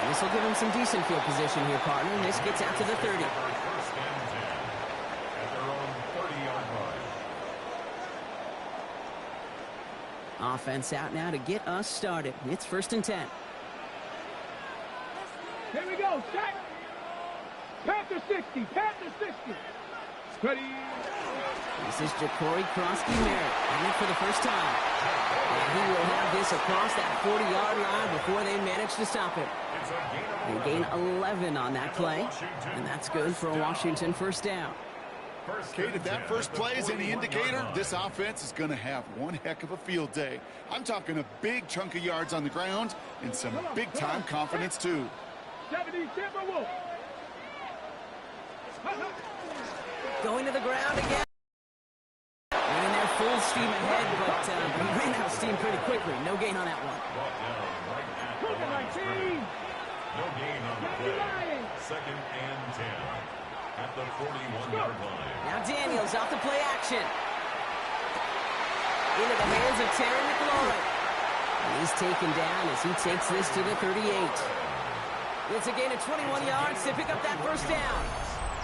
And this will give him some decent field position here, partner. And this gets out to the 30. First and 10 at their own 30-yard line. Offense out now to get us started. It's 1st and 10. Here we go, set. Panther 60, Panther 60. Ready. This is Ja'Cory Krosky-Merritt, and it for the first time. And he will have this across that 40-yard line before they manage to stop it. They gain 11 on that play, and that's good for a Washington first down. Kate, if that first play is any indicator, this offense is going to have one heck of a field day. I'm talking a big chunk of yards on the ground and some big-time confidence, too. 70 Timberwolves. Going to the ground again. And they're full steam ahead, but he ran out of steam pretty quickly. No gain on that one. No gain on the play. 2nd and 10 at the 41-yard line. Now Daniels off the play action. Into the hands of Terry McLaurin. And he's taken down as he takes this to the 38. It's a gain of 21 yards to pick up that first down.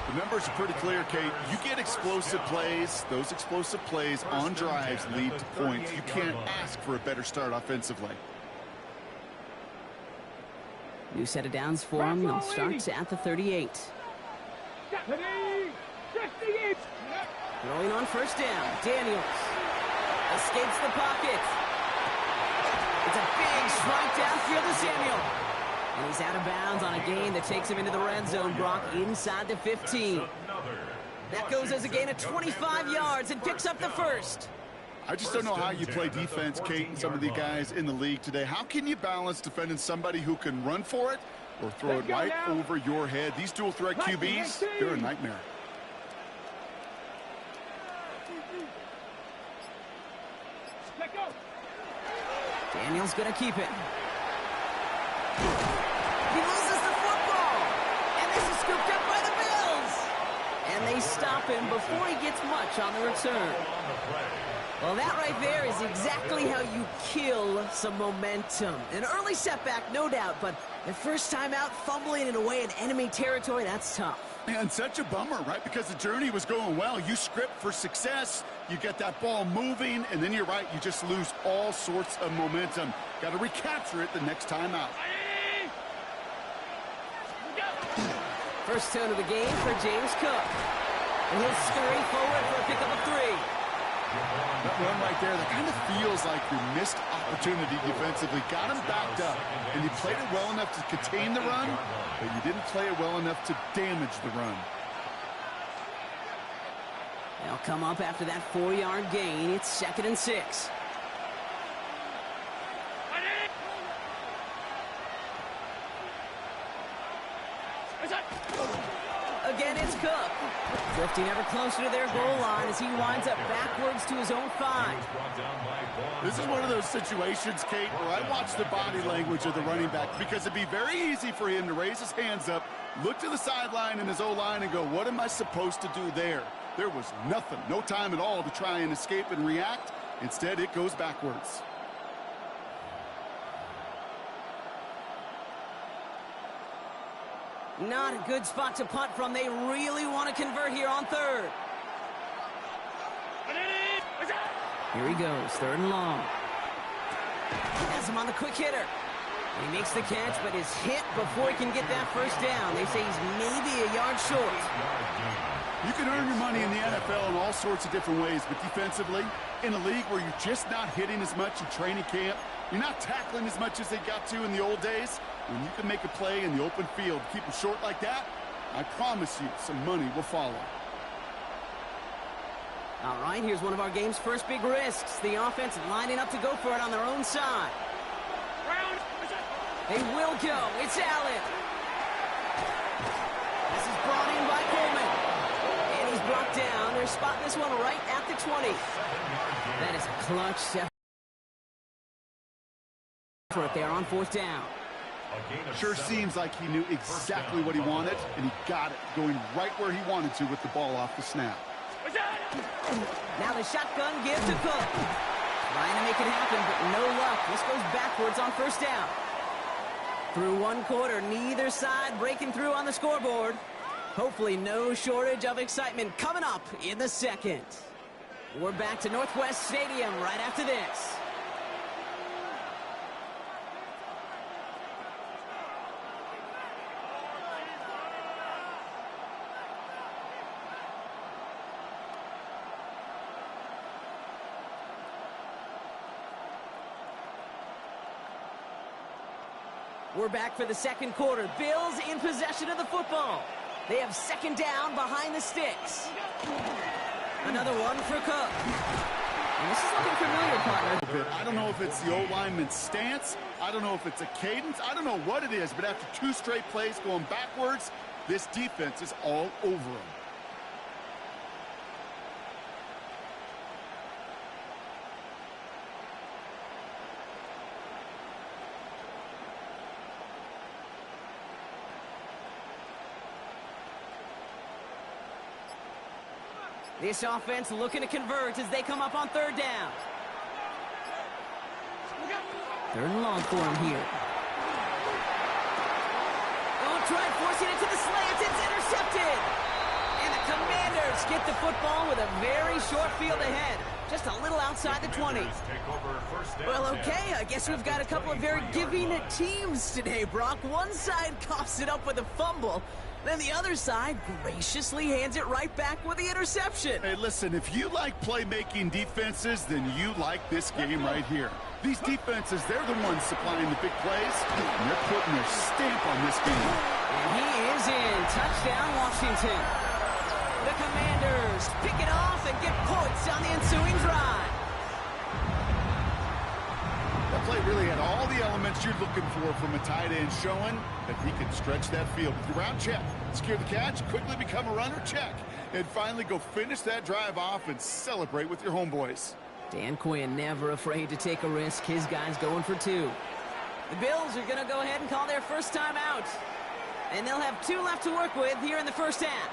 The numbers are pretty clear, Kate. You get explosive plays. Those explosive plays on drives lead to points. You can't ask for a better start offensively. New set of downs for him. They'll start at the 38. Throwing on first down. Daniels escapes the pocket. It's a big strike downfield to Samuel. And he's out of bounds on a gain that takes him into the red zone, Brock, inside the 15. That goes as a gain of 25 yards and picks up the first. I just don't know how you play defense, Kate, and some of the guys in the league today. How can you balance defending somebody who can run for it or throw it right over your head? These dual-threat QBs, they're a nightmare. Daniels going to keep it. He loses the football. And this is scooped up by the Bills. And they stop him before he gets much on the return. Well, that right there is exactly how you kill some momentum. An early setback, no doubt, but the first time out, fumbling it away in enemy territory, that's tough. And such a bummer, right? Because the journey was going well. You script for success, you get that ball moving, and then you're right, you just lose all sorts of momentum. Got to recapture it the next time out. First turn of the game for James Cook. And he'll scurry forward for a pickup of 3. That run right there, that kind of feels like your missed opportunity defensively. Got him backed up, and you played it well enough to contain the run, but you didn't play it well enough to damage the run. They'll come up after that 4-yard gain. It's 2nd and 6. Again, it's Cook. Drifting ever closer to their goal line as he winds up backwards to his own 5. This is one of those situations, Kate, where I watch the body language of the running back because it'd be very easy for him to raise his hands up, look to the sideline in his O-line and go, what am I supposed to do there? There was nothing, no time at all to try and escape and react. Instead, it goes backwards. Not a good spot to punt from. They really want to convert here on 3rd. Here he goes, 3rd and long. Has him on the quick hitter. He makes the catch, but is hit before he can get that first down. They say he's maybe a yard short. You can earn your money in the NFL in all sorts of different ways, but defensively, in a league where you're just not hitting as much in training camp, you're not tackling as much as they got to in the old days, when you can make a play in the open field, keep them short like that, I promise you some money will follow. All right, here's one of our game's first big risks. The offense lining up to go for it on their own side. They will go. It's Allen. This is brought in by Coleman. And he's brought down. They're spotting this one right at the 20. That is a clutch set for it there on 4th down. Sure seems like he knew exactly what he wanted, and he got it, going right where he wanted to with the ball off the snap. Now the shotgun give to Cook. Trying to make it happen, but no luck. This goes backwards on 1st down. Through one quarter, neither side breaking through on the scoreboard. Hopefully no shortage of excitement coming up in the second. We're back to Northwest Stadium right after this. We're back for the second quarter. Bills in possession of the football. They have second down behind the sticks. Another one for Cook. And this is looking familiar, partner. I don't know if it's the O-lineman's stance. I don't know if it's a cadence. I don't know what it is, but after 2 straight plays going backwards, this defense is all over them. This offense looking to convert as they come up on third down. Third and long for him here. Oh, try forcing it to the slants. It's intercepted. And the Commanders get the football with a very short field ahead. Just a little outside the 20. Well, okay, I guess we've got a couple of very giving teams today, Brock. One side coughs it up with a fumble. Then the other side graciously hands it right back with the interception. Hey, listen, if you like playmaking defenses, then you like this game right here. These defenses, they're the ones supplying the big plays, and they're putting their stamp on this game. And he is in. Touchdown, Washington. The Commanders pick it off and get points on the ensuing drive. That play really had all the elements you're looking for from a tight end, showing that he can stretch that field with your route check, secure the catch, quickly become a runner check, and finally go finish that drive off and celebrate with your homeboys. Dan Quinn never afraid to take a risk. His guys going for 2. The Bills are going to go ahead and call their first time out. And they'll have 2 left to work with here in the first half.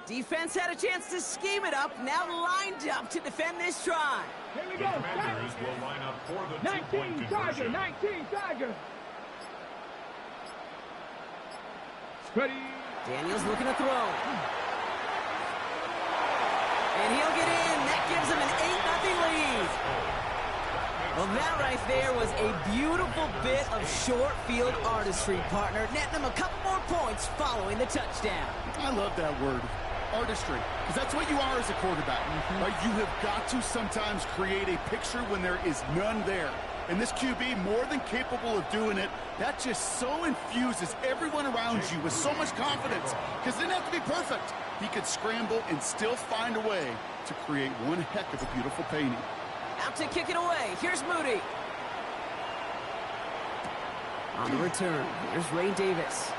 Defense had a chance to scheme it up, now lined up to defend this try. Here we The go. Commanders will line up for the 19 2-point Tiger, conversion. 19 Tiger. Ready. Daniels looking to throw. And he'll get in. That gives him an 8-0 lead. Well, that right there was a beautiful bit of short field artistry, partner. Netting him a couple more points following the touchdown. I love that word, artistry, because that's what you are as a quarterback. Right? You have got to sometimes create a picture when there is none there. And this QB, more than capable of doing it, that just so infuses everyone around you with so much confidence, because it didn't have to be perfect. He could scramble and still find a way to create one heck of a beautiful painting. Out to kick it away. Here's Moody. On the return, here's Ray Davis.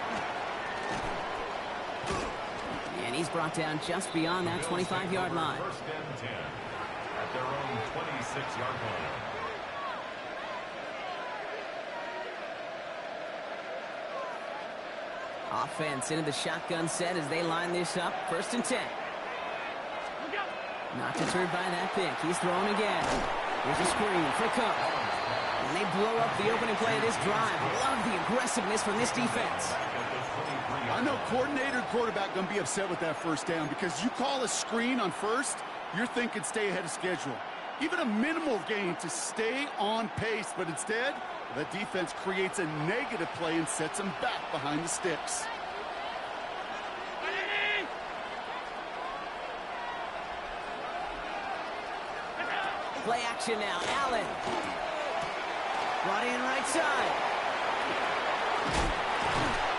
And he's brought down just beyond that 25-yard line. First and 10 at their own 26-yard line. Offense into the shotgun set as they line this up. First and 10. Not deterred by that pick. He's throwing again. Here's a screen for Cook. And they blow up the opening play of this drive. Love the aggressiveness from this defense. I know coordinator and quarterback going to be upset with that first down, because you call a screen on first, you're thinking stay ahead of schedule. Even a minimal gain to stay on pace, but instead, the defense creates a negative play and sets them back behind the sticks. Play action now. Allen. Brought in right side.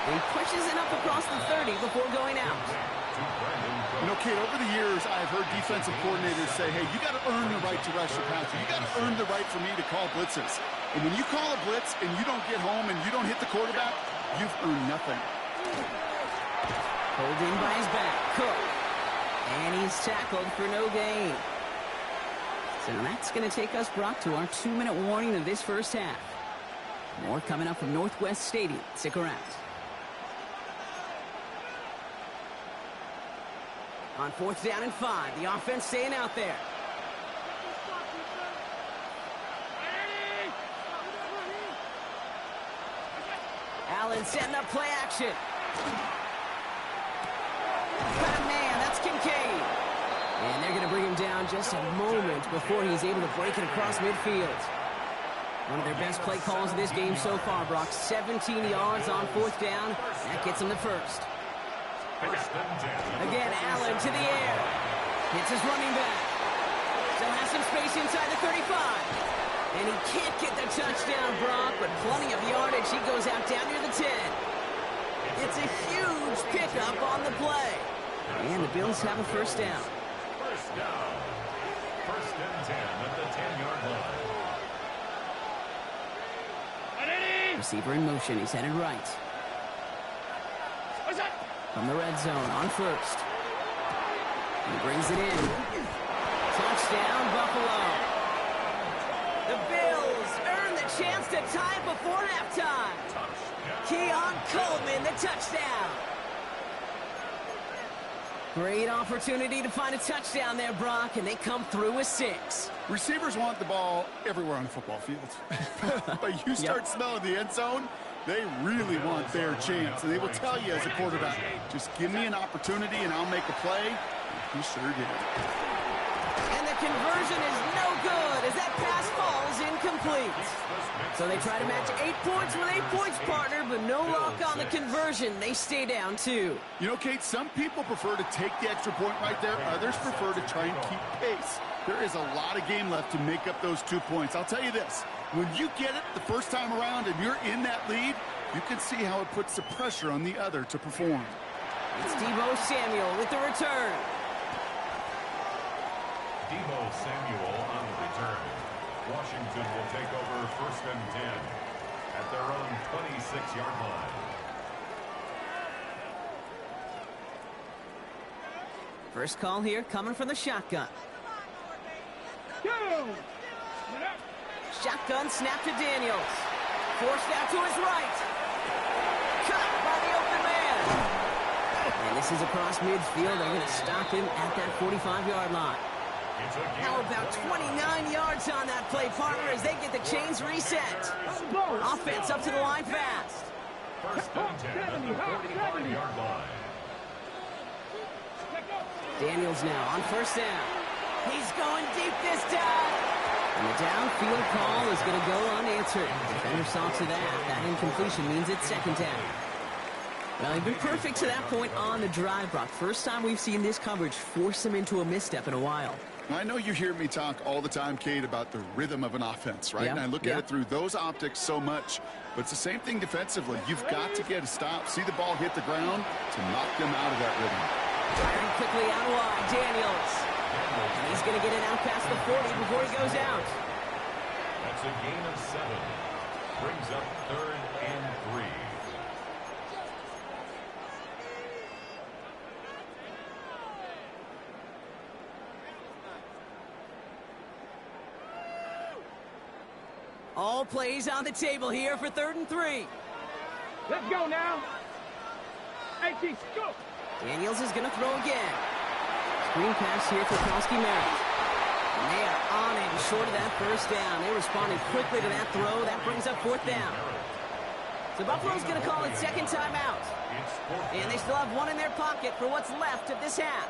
He pushes it up across the 30 before going out. You know, Kate, over the years, I've heard defensive coordinators say, hey, you got to earn the right to rush your passer. You got to earn the right for me to call blitzes. And when you call a blitz and you don't get home and you don't hit the quarterback, you've earned nothing. Pulled in by his back. Cook. And he he's tackled for no gain. So that's going to take us, Brock, to our 2-minute warning of this first half. More coming up from Northwest Stadium. Stick around. On 4th down and 5, the offense staying out there. Allen setting up play action. Got a man, that's Kincaid. And they're going to bring him down just a moment before he's able to break it across midfield. One of their best play calls of this game so far, Brock. 17 yards on 4th down. That gets him the first. Again, Allen to the air. Hits his running back. Still has some space inside the 35. And he can't get the touchdown, Brock, but plenty of yardage. He goes out down near the 10. It's a huge pickup on the play. And the Bills have a first down. First down. 1st and 10 at the 10-yard line. Receiver in motion. He's headed right. From the red zone on 1st. He brings it in. Touchdown, Buffalo. The Bills earn the chance to tie it before halftime. Keon Coleman, the touchdown. Great opportunity to find a touchdown there, Brock, and they come through with 6. Receivers want the ball everywhere on the football field. But you start smelling the end zone, they really want their chance. And they will tell you as a quarterback, just give me an opportunity and I'll make a play. He sure did. And the conversion is no good as that pass falls incomplete. So they try to match 8 points with 8 points, partner, but no luck on the conversion. They stay down 2. You know, Kate, some people prefer to take the extra point right there. Others prefer to try and keep pace. There is a lot of game left to make up those 2 points. I'll tell you this, when you get it the first time around and you're in that lead, you can see how it puts the pressure on the other to perform. It's Deebo Samuel with the return. Deebo Samuel on the return. Washington will take over 1st and 10 at their own 26-yard line. First call here coming from the shotgun. Shotgun snap to Daniels. Forced out to his right. Cut by the open man. And this is across midfield. They're going to stop him at that 45-yard line. How about 29 yards on that play, partner, as they get the chains reset. Offense up to the line fast. 1st and 10 at the 45-yard line. Daniels now on 1st down. He's going deep this time. And the downfield call is going to go unanswered. Defender saw to that. That incompletion means it's 2nd down. Well, they've been perfect to that point on the drive, Brock. First time we've seen this coverage force him into a misstep in a while. I know you hear me talk all the time, Kate, about the rhythm of an offense, right? Yep. And I look at it through those optics so much. But it's the same thing defensively. You've got to get a stop, see the ball hit the ground to knock them out of that rhythm. Firing quickly out wide, Daniels. And he's going to get it out past the 40 before he goes out. That's a gain of 7. Brings up 3rd and 3. All plays on the table here for 3rd and 3. Let's go now. 18, go. Daniels is going to throw again. Screen pass here for Kowski Merritt. And they are on it short of that 1st down. They responded quickly to that throw. That brings up 4th down. So Buffalo's going to call it 2nd timeout. And they still have 1 in their pocket for what's left of this half.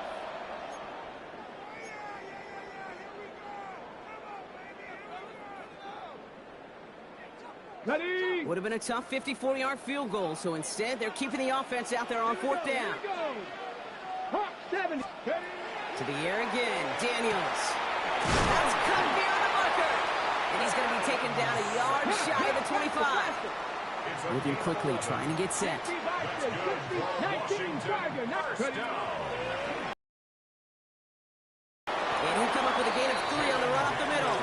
Ready? Would have been a tough 54-yard field goal, so instead they're keeping the offense out there on 4th down. Hawk 70. To the air again, Daniels. That's cut beyond the marker. And he's going to be taken down a yard shy of the 25. Moving quickly, trying to get set. 19, Tiger, not First down. And he'll come up with a gain of 3 on the run up the middle.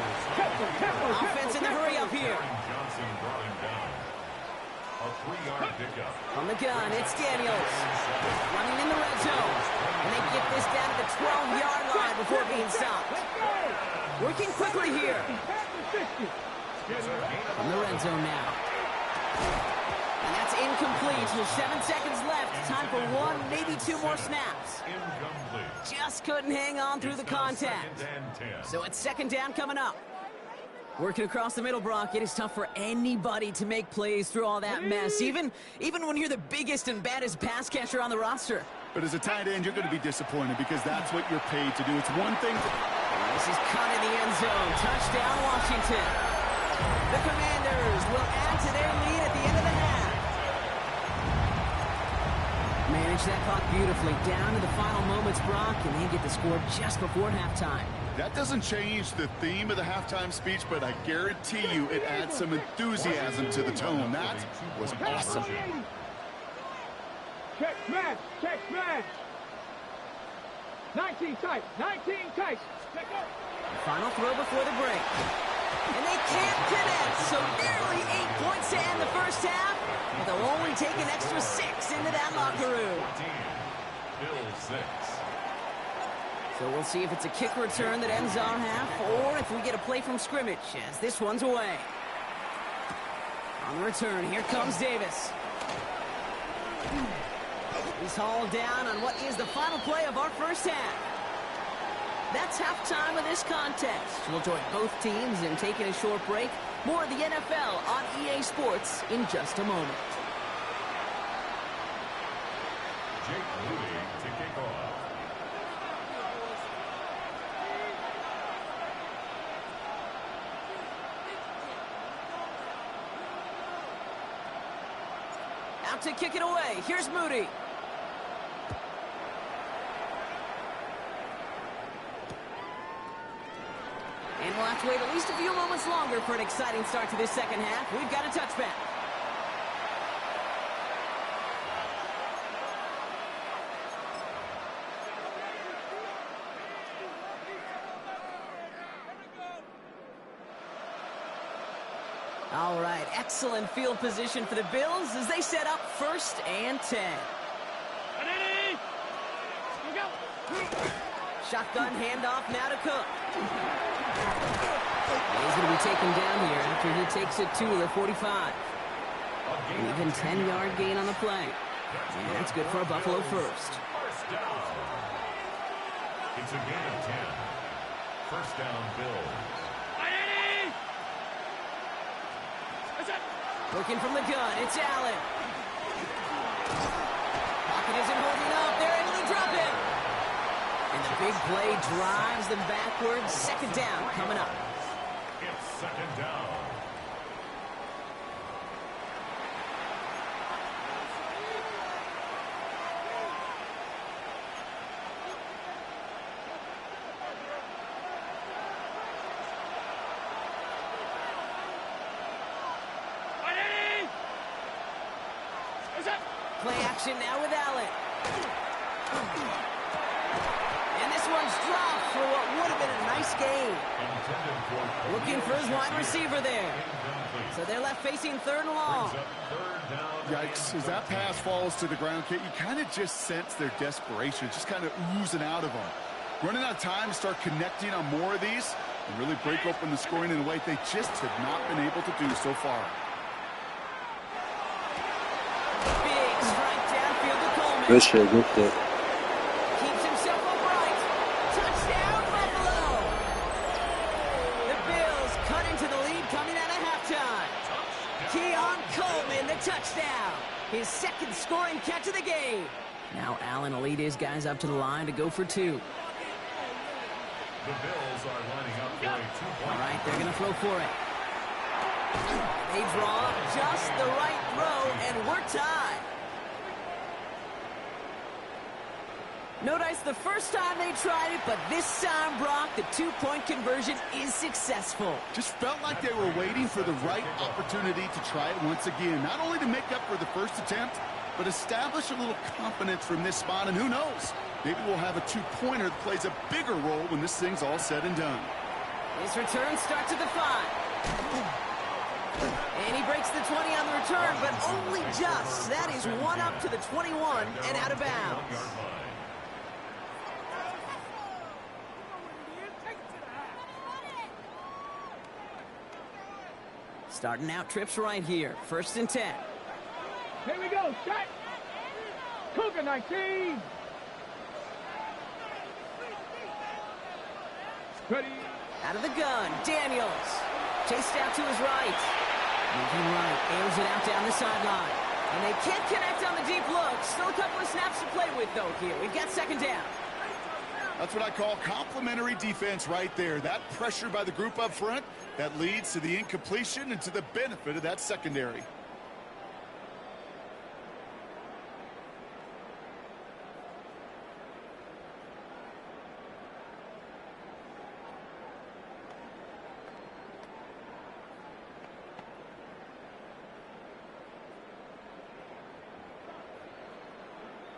Offense in the hurry up here. Johnson brought him down. A 3-yard pickup. From the gun, it's Daniels. Running in the red zone. And they get this down to the 12-yard being stopped. Working quickly here. From the red zone now. And that's incomplete with 7 seconds left. Time for 1, maybe 2 more snaps. Just couldn't hang on through the contact. So it's second down coming up. Working across the middle, Brock. It is tough for anybody to make plays through all that mess, even when you're the biggest and baddest pass catcher on the roster. But as a tight end, you're going to be disappointed because that's what you're paid to do. It's one thing. This is cut in the end zone. Touchdown, Washington. The Commanders will add to their lead at the end of the half. Manage that clock beautifully down to the final moments, Brock, and they get the score just before halftime. That doesn't change the theme of the halftime speech, but I guarantee you it adds some enthusiasm to the tone. That was awesome. Check smash, check smash. 19 tight, 19 tight. Check up. Final throw before the break. And they can't connect, so nearly 8 points to end the first half, but they'll only take an extra 6 into that locker room. So we'll see if it's a kick return that ends our half, or if we get a play from scrimmage, as this one's away. On the return, here comes Davis. He's hauled down on what is the final play of our first half. That's halftime of this contest. We'll join both teams in taking a short break. More of the NFL on EA Sports in just a moment. Jake Moody to kick off. Out to kick it away. Here's Moody. And we'll have to wait at least a few moments longer for an exciting start to this second half. We've got a touchback. All right, excellent field position for the Bills as they set up 1st and 10. Ready? Go. Shotgun handoff now to Cook. He's going to be taken down here after he takes it to the 45. An even 10-yard gain on the play. And that's good for a Buffalo first. It's a gain of 10. First down, Bills. Looking from the gun, it's Allen. Pocket isn't holding up. They're able to drop him. And the big play drives them backwards. Second down coming up. It's second down. Play action now with Allen. And this one's dropped for what would have been a nice gain. Looking for his wide receiver there. So they're left facing 3rd and long. Yikes. As that pass falls to the ground, Kate, you kind of just sense their desperation, just kind of oozing out of them. Running out of time to start connecting on more of these and really break open the scoring in a way they just have not been able to do so far. Good shit, good shit. Keeps himself upright. Touchdown, Buffalo! The Bills cut into the lead coming out of halftime. Keon Coleman, the touchdown. His 2nd scoring catch of the game. Now Allen will lead his guys up to the line to go for 2. The Bills are lining up for a 2-point. All right, they're going to throw for it. They draw up just the right throw, and we're tied. No dice the first time they tried it, but this time, Brock, the 2-point conversion is successful. Just felt like they were waiting for the right opportunity to try it once again. Not only to make up for the first attempt, but establish a little confidence from this spot. And who knows, maybe we'll have a 2-pointer that plays a bigger role when this thing's all said and done. His return starts at the 5. And he breaks the 20 on the return, but only just. That is one up to the 21 and out of bounds. Starting out trips right here. 1st and 10. Here we go. Shot. Cougar 19. Ready. Out of the gun, Daniels. Chased out to his right. Moving right, airs it out down the sideline. And they can't connect on the deep look. Still a couple of snaps to play with, though, here. We've got 2nd down. That's what I call complimentary defense right there. That pressure by the group up front, that leads to the incompletion and to the benefit of that secondary.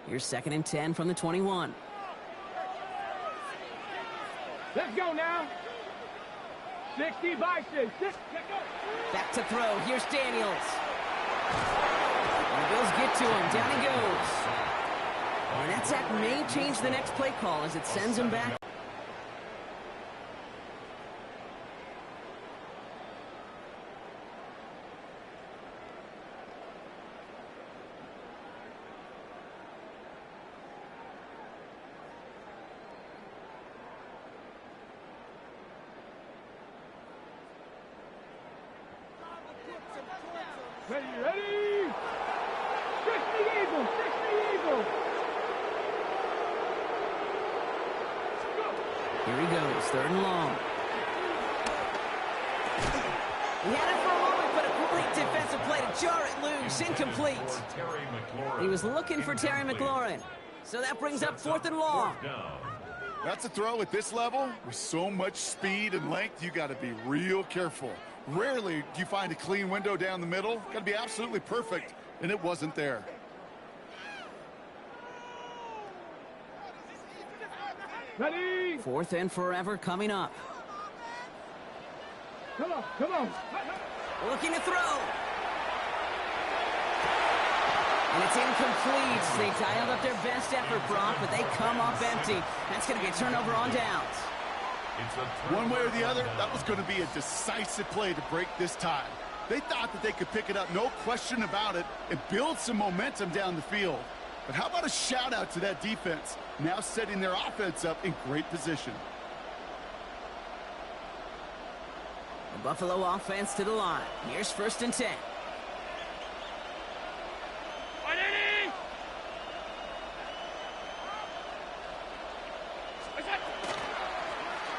Here's 2nd and 10 from the 21. Let's go now. 60 by 6. Back to throw. Here's Daniels. And the Bills get to him. Down he goes. And that sack may change the next play call as it sends him back. Ready, ready. 60 Eagles, 60 Eagles. Here he goes, 3rd and long. He had it for a moment, but a great defensive play to jar it loose. Incomplete. He was looking for Terry McLaurin. So that brings up 4th and long. That's a throw at this level. With so much speed and length, you got to be real careful. Rarely do you find a clean window down the middle. Got to be absolutely perfect, and it wasn't there. Ready. 4th and forever coming up. Come on, come on. Looking to throw. And it's incomplete. They dialed up their best effort, Brock, but they come up empty. That's going to be a turnover on downs. One way or the other, that was going to be a decisive play to break this tie. They thought that they could pick it up, no question about it, and build some momentum down the field. But how about a shout-out to that defense, now setting their offense up in great position. The Buffalo offense to the line. Here's 1st and 10.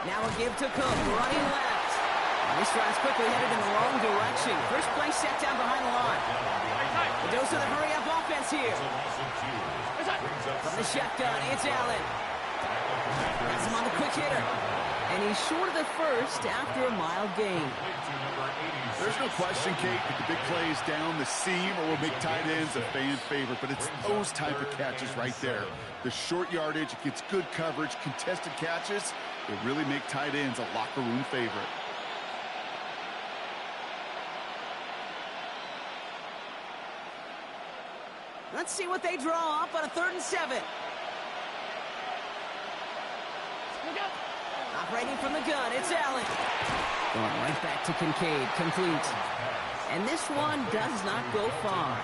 Now a give to Cook, running left. And this drive's quickly headed in the wrong direction. First play set down behind the line. The dose of the hurry-up offense here. From the shotgun, it's Allen. Has him on the quick hitter. And he's short of the first after a mild gain. There's no question, Kate, that the big plays down the seam or will make tight ends a fan favorite, but it's those type of catches right there. The short yardage, it gets good coverage, contested catches, they really make tight ends a locker room favorite. Let's see what they draw up on a 3rd and 7. Operating from the gun, it's Allen. Going right back to Kincaid, complete. And this one does not go far.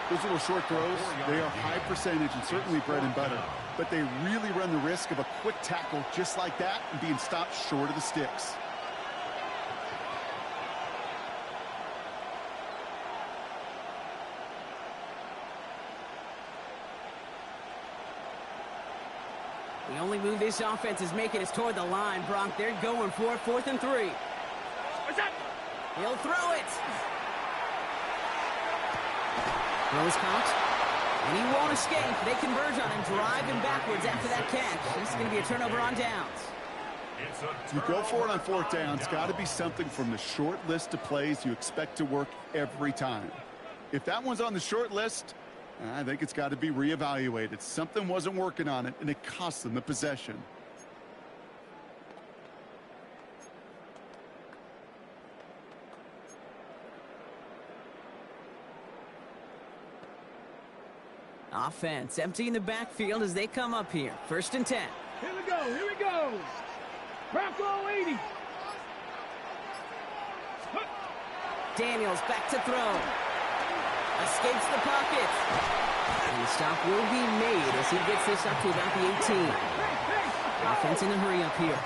Those little short throws, they are high percentage and certainly bread and butter, but they really run the risk of a quick tackle just like that and being stopped short of the sticks. The only move this offense is making is toward the line, Brock. They're going for it, 4th and 3. He'll throw it. Throws count. And he won't escape. They converge on him, driving backwards after that catch. This is going to be a turnover on downs. You go for it on 4th down. It's got to be something from the short list of plays you expect to work every time. If that one's on the short list, I think it's got to be reevaluated. Something wasn't working on it, and it cost them the possession. Offense emptying the backfield as they come up here. 1st and 10. Here we go, here we go. Bronco 80. Daniels back to throw. Escapes the pocket. And the stop will be made as he gets this up to about the 18. Offense in a hurry up here.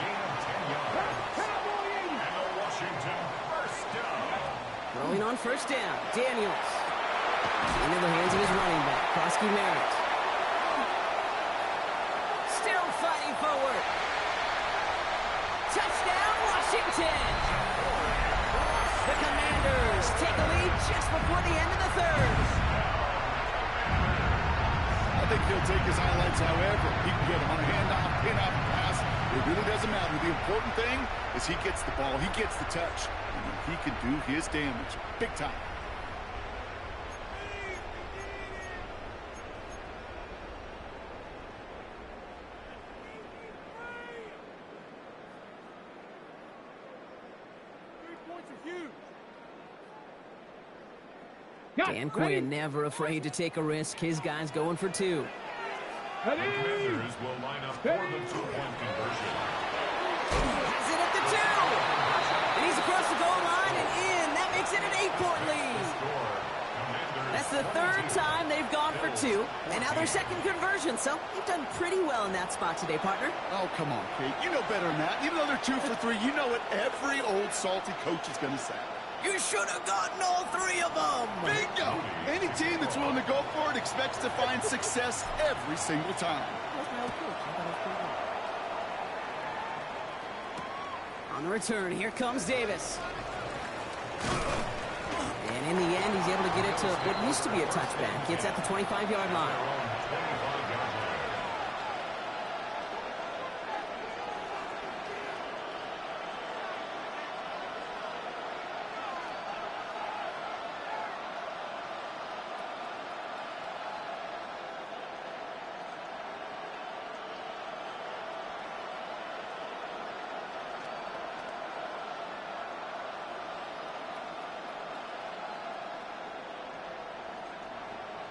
Throwing on first down. Daniels. Into the hands of his running back, Krosky Merritt. Still fighting forward. Touchdown, Washington! The Commanders take a lead just before the end of the third. I think he'll take his highlights however he can get them on a handoff, pin-off, pass. It really doesn't matter. The important thing is he gets the ball, he gets the touch, and then he can do his damage big time. Dan Quinn never afraid to take a risk. His guy's going for two. The Commanders will line up for the two-point conversion. Has it at the two. And he's across the goal line and in. That makes it an 8-point lead. That's the third time they've gone for two. And now their second conversion. So they've done pretty well in that spot today, partner. Oh, come on, Kate. You know better than that. Even though they're 2 for 3, you know what every old salty coach is going to say. You should have gotten all three of them. Bingo! Any team that's willing to go for it expects to find success every single time. On the return, here comes Davis. And in the end, he's able to get it to what used to be a touchback. It's at the 25-yard line.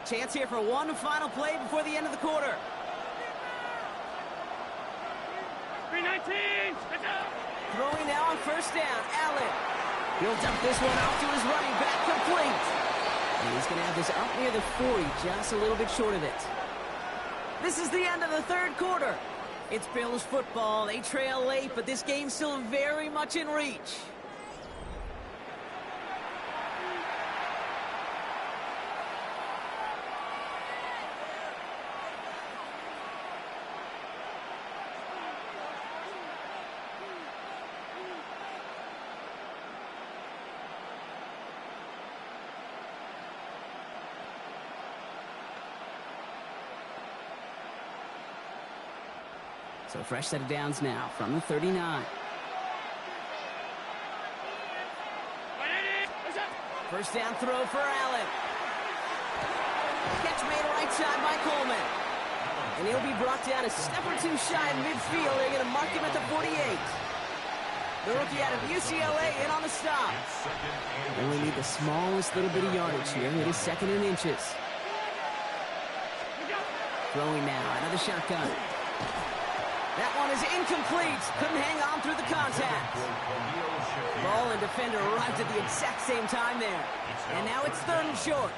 Chance here for one final play before the end of the quarter. 319. Throwing now on first down. Allen. He'll dump this one off to his running back, complete. And he's going to have this up near the 40, just a little bit short of it. This is the end of the third quarter. It's Bills football. They trail late, but this game's still very much in reach. So fresh set of downs now from the 39. First down throw for Allen. Catch made right side by Coleman. And he'll be brought down a step or two shy of midfield. They're going to mark him at the 48. The rookie out of UCLA in on the stop. Only need the smallest little bit of yardage here. It is second in inches. Throwing now, another shotgun. That one is incomplete. Couldn't hang on through the contact. Ball and defender arrived at the exact same time there. And now it's third and short.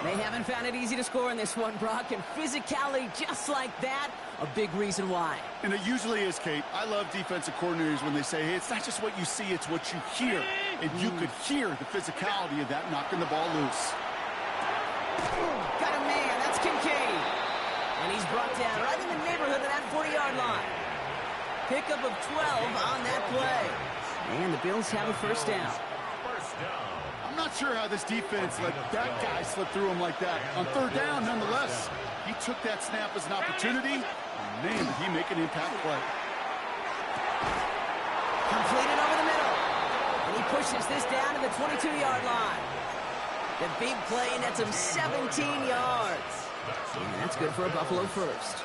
They haven't found it easy to score in this one, Brock. And physicality just like that, a big reason why. And it usually is, Kate. I love defensive coordinators when they say, hey, it's not just what you see, it's what you hear. And you could hear the physicality of that knocking the ball loose. Got a man. That's Kincaid. And he's brought down right in the neighborhood of that 40-yard line. Pickup of 12 on that play. And the Bills have a first down. I'm not sure how this defense let that guy slip through him like that. On third down, nonetheless, he took that snap as an opportunity. And man, did he make an impact play. Completed over the middle. And he pushes this down to the 22-yard line. The big play nets him 17 yards. And that's good for a Buffalo first.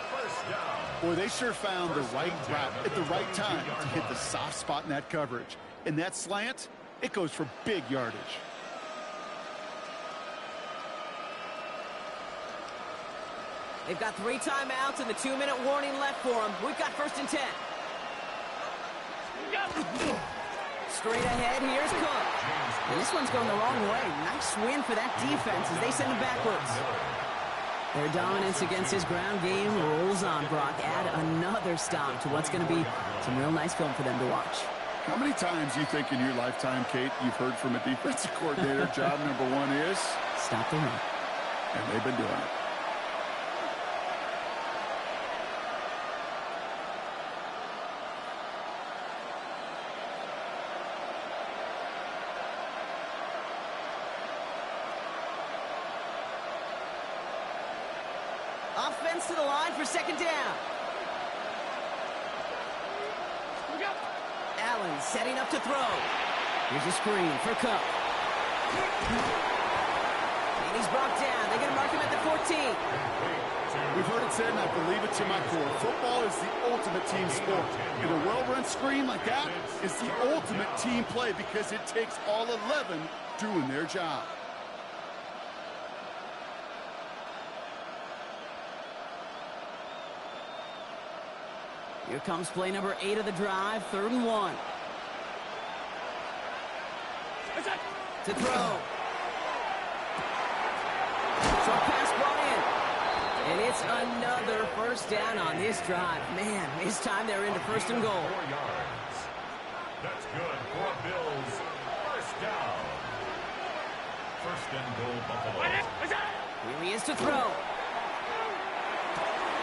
Boy, they sure found the right route at the right time to hit the soft spot in that coverage. And that slant, it goes for big yardage. They've got 3 timeouts and the 2-minute warning left for them. We've got first and 10. Straight ahead, here's Cook. And this one's going the wrong way. Nice win for that defense as they send it backwards. Their dominance against his ground game rolls on, Brock. Add another stop to what's going to be some real nice film for them to watch. How many times you think in your lifetime, Kate, you've heard from a defensive coordinator, job number one is? Stop the run. And they've been doing it. Offense to the line for second down. Allen setting up to throw. Here's a screen for Cook. And he's brought down. They're going to mark him at the 14. We've heard it said, and I believe it to my core. Football is the ultimate team sport. And a well-run screen like that is the ultimate team play because it takes all 11 doing their job. Here comes play number 8 of the drive, 3rd and 1. To throw. Short pass brought in. And it's another first down on this drive. Man, this time they're into 1st and goal. 4 yards. That's good for Bills. First down. 1st and goal, Buffalo. Here he is to throw.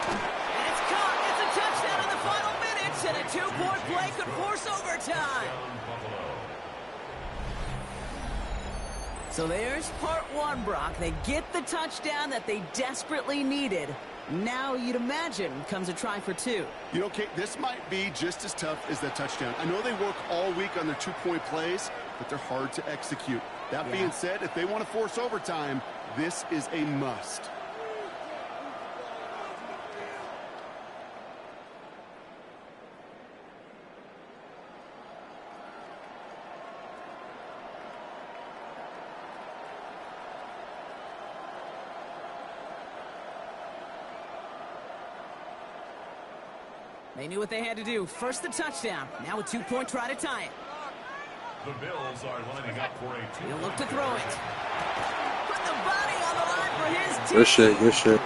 And it's caught. It's a touchdown in the final minutes. And a 2-point play could force overtime. So there's part 1, Brock. They get the touchdown that they desperately needed. Now, you'd imagine, comes a try for 2. You know, Kate, this might be just as tough as that touchdown. I know they work all week on their 2-point plays, but they're hard to execute. That being said, if they want to force overtime, this is a must. They knew what they had to do. First the touchdown. Now a 2-point try to tie it. The Bills are lining up for a 2. He'll look to throw it. Put the body on the line for his team. Good shit, good shit.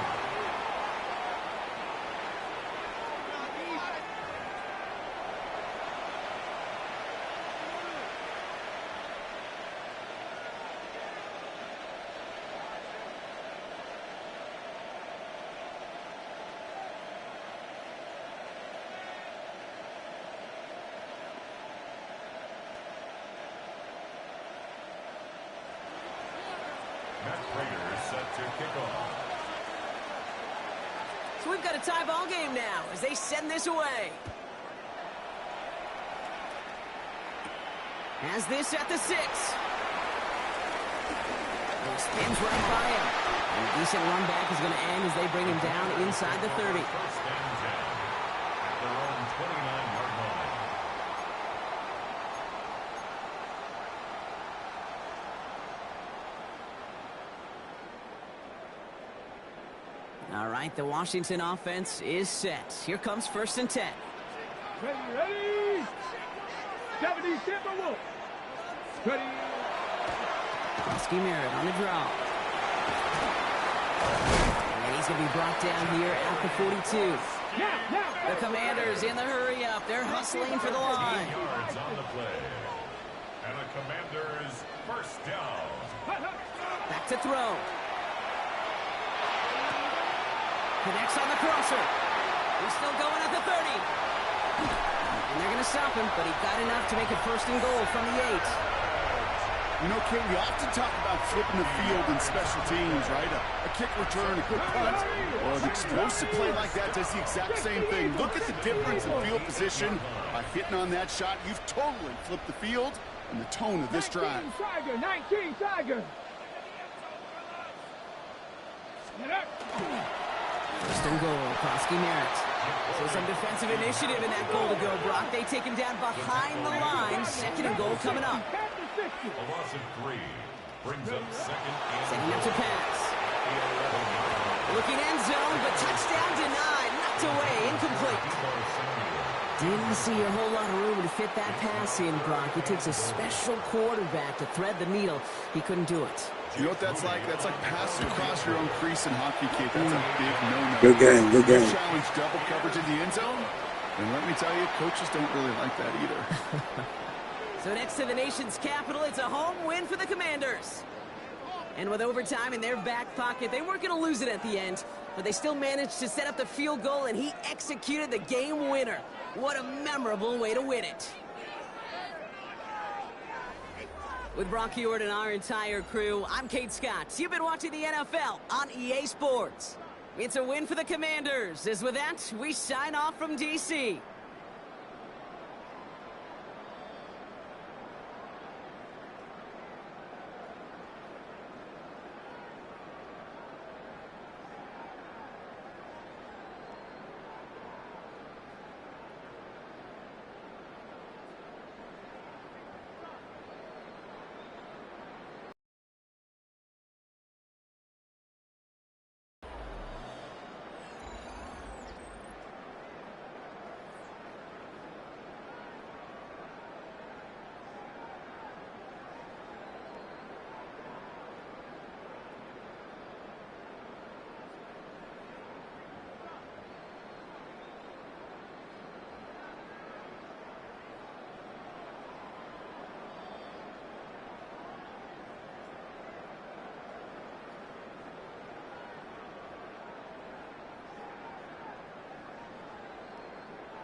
So we've got a tie ball game now as they send this away. Has this at the 6. He spins right by him. And a decent run back is going to end as they bring him down inside the 30. 1st and 10 at their own 29-yard line. All right, the Washington offense is set. Here comes 1st and 10. Ready? 70 Timberwolves. Ready? Husky Merritt on the draw. And he's going to be brought down here at the 42. The Commanders in the hurry up. They're hustling for the line. 8 yards on the play. And the Commanders first down. Back to throw. Connects on the crosser. He's still going at the 30. And they're going to stop him, but he got enough to make it 1st and goal from the 8. You know, Kate, we often talk about flipping the field in special teams, right? A kick return, a quick punt. Well, an explosive play like that does the exact same thing. Look at the difference in field position. By hitting on that shot, you've totally flipped the field and the tone of this drive. 19 Tiger. 1st and goal, Husky Merritt. So some defensive initiative in that goal to go, Brock. They take him down behind the line. 2nd and goal coming up. A loss of 3 brings up 2nd and Setting up to pass. Looking end zone, but touchdown denied. Knocked away, incomplete. Didn't see a whole lot of room to fit that pass in, Brock. It takes a special quarterback to thread the needle. He couldn't do it. You know what that's like? That's like passing across your own crease in hockey, Kate. That's a big no-no. Good game, good game. Challenge double coverage in the end zone. And let me tell you, coaches don't really like that either. So next to the nation's capital, it's a home win for the Commanders. And with overtime in their back pocket, they weren't going to lose it at the end, but they still managed to set up the field goal, and he executed the game winner. What a memorable way to win it. With Brock Heward and our entire crew, I'm Kate Scott. You've been watching the NFL on EA Sports. It's a win for the Commanders. As with that, we sign off from D.C.